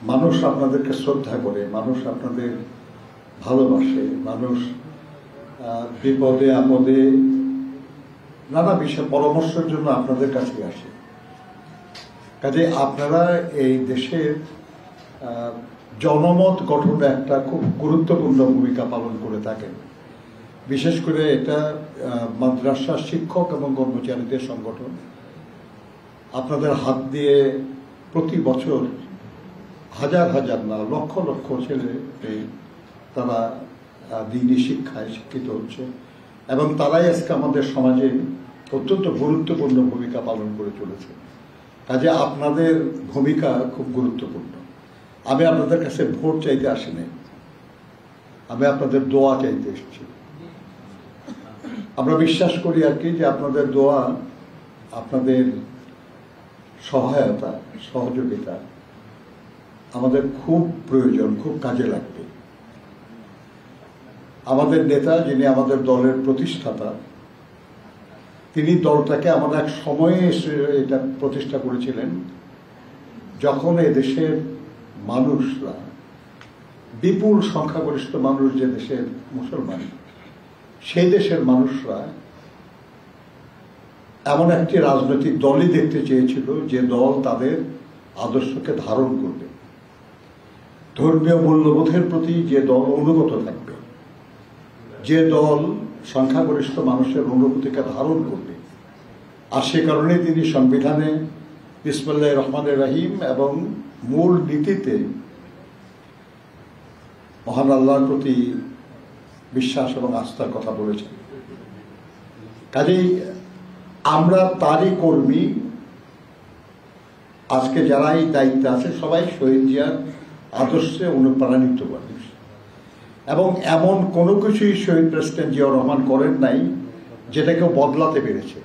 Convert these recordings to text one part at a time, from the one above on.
মানুষ আপনাদেরকে শ্রদ্ধা করে, মানুষ আপনাদের ভালোবাসে, মানুষ বিপদে আপদে নানা বিষয়ে পরামর্শের জন্য আপনাদের কাছে আসে। কাজে আপনারা এই দেশের জনমত গঠনে একটা খুব গুরুত্বপূর্ণ ভূমিকা পালন করে থাকেন। বিশেষ করে এটা মাদ্রাসা শিক্ষক এবং কর্মচারীদের সংগঠন। আপনাদের হাত দিয়ে প্রতি বছর হাজার হাজার না লক্ষ লক্ষ ছেলে তারা দ্বীনি শিক্ষায় শিক্ষিত হচ্ছে এবং তারাই আজকে আমাদের সমাজে অত্যন্ত গুরুত্বপূর্ণ ভূমিকা পালন করে চলেছে। কাজে আপনাদের ভূমিকা খুব গুরুত্বপূর্ণ। আমি আপনাদের কাছে ভোট চাইতে আসিনি, আমি আপনাদের দোয়া চাইতে এসেছি। আমরা বিশ্বাস করি আর কি যে আপনাদের দোয়া, আপনাদের সহায়তা, সহযোগিতা আমাদের খুব প্রয়োজন, খুব কাজে লাগবে। আমাদের নেতা, যিনি আমাদের দলের প্রতিষ্ঠাতা, তিনি দলটাকে আমাদের এক সময়ে এসে এটা প্রতিষ্ঠা করেছিলেন যখন এই দেশের মানুষরা, বিপুল সংখ্যাগরিষ্ঠ মানুষ যে দেশের মুসলমান, সেই দেশের মানুষরা এমন একটি রাজনৈতিক দলই দেখতে চেয়েছিল যে দল তাদের আদর্শকে ধারণ করবে, ধর্মীয় মূল্যবোধের প্রতি যে দল অনুগত থাকবে, যে দল সংখ্যাগরিষ্ঠ মানুষের অনুভূতিকে ধারণ করবে। আর সে কারণে তিনি সংবিধানে বিসমিল্লাহির রহমানির রহিম এবং মূল নীতিতে মহান আল্লাহর প্রতি বিশ্বাস এবং আস্থার কথা বলেছেন। কাজেই আমরা তারই কর্মী। আজকে যারা এই দায়িত্বে আছে সবাই শহীদ জিয়ার আদর্শে অনুপ্রাণিত মানুষ, এবং এমন কোনো কিছুই শহীদ প্রেসিডেন্ট জিয়াউর রহমান করেন নাই যেটাকে বদলাতে পেরেছে।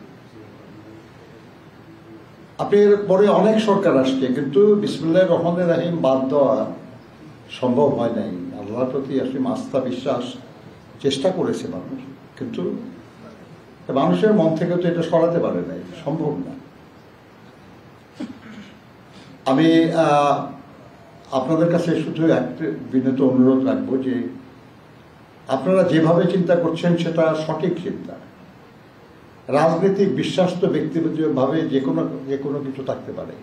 আপনার পরে অনেক সরকার আসছে, কিন্তু বিসমিল্লাহির রহমানির রহিম বাদ দেওয়া সম্ভব হয় নাই। আল্লাহর প্রতি আসলে আস্থা বিশ্বাস চেষ্টা করেছে মানুষ, কিন্তু মানুষের মন থেকে তো এটা সরাতে পারে নাই, সম্ভব না। আমি আপনাদের কাছে শুধু একটা বিনীত অনুরোধ রাখবো যে আপনারা যেভাবে চিন্তা করছেন সেটা সঠিক চিন্তা। রাজনৈতিক বিশ্বাস তো ব্যক্তিগতভাবে যে কোনো কিছু থাকতে পারে।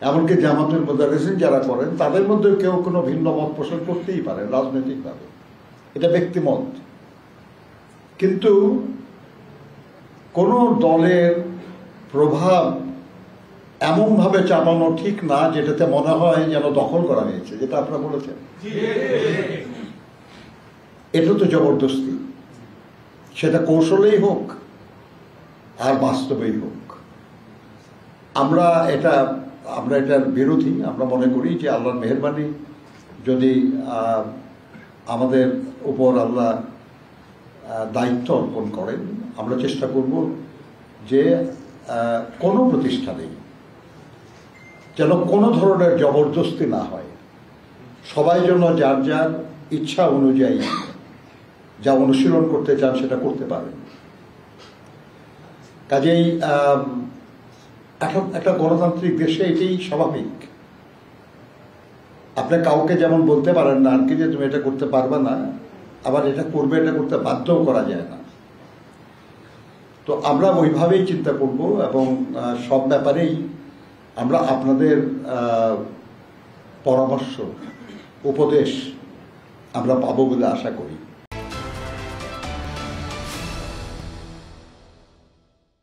এমনকি জামাতুল মুদাররিসিন যারা করেন তাদের মধ্যে কেউ কোনো ভিন্ন মত পোষণ করতেই পারে রাজনৈতিকভাবে, এটা ব্যক্তিমত। কিন্তু কোনো দলের প্রভাব এমনভাবে চাপানো ঠিক না যেটাতে মনে হয় যেন দখল করা হয়েছে, যেটা আপনারা বলেছেন। এটা তো জবরদস্তি, সেটা কৌশলেই হোক আর বাস্তবেই হোক। আমরা এটার বিরোধী। আমরা মনে করি যে আল্লাহর মেহেরবানি যদি আমাদের উপর আল্লাহ দায়িত্ব অর্পণ করেন, আমরা চেষ্টা করব যে কোনো প্রতিষ্ঠানে যেন কোনো ধরনের জবরদস্তি না হয়। সবাই যেন যার যার ইচ্ছা অনুযায়ী যা অনুশীলন করতে চান সেটা করতে পারেন। কাজেই একটা গণতান্ত্রিক দেশে এটাই স্বাভাবিক। আপনি কাউকে যেমন বলতে পারেন না আর কি যে তুমি এটা করতে পারবে না, আবার এটা করবে, এটা করতে বাধ্যও করা যায় না। তো আমরা ওইভাবেই চিন্তা করব এবং সব ব্যাপারেই আমরা আপনাদের পরামর্শ, উপদেশ আমরা পাবো বলে আশা করি।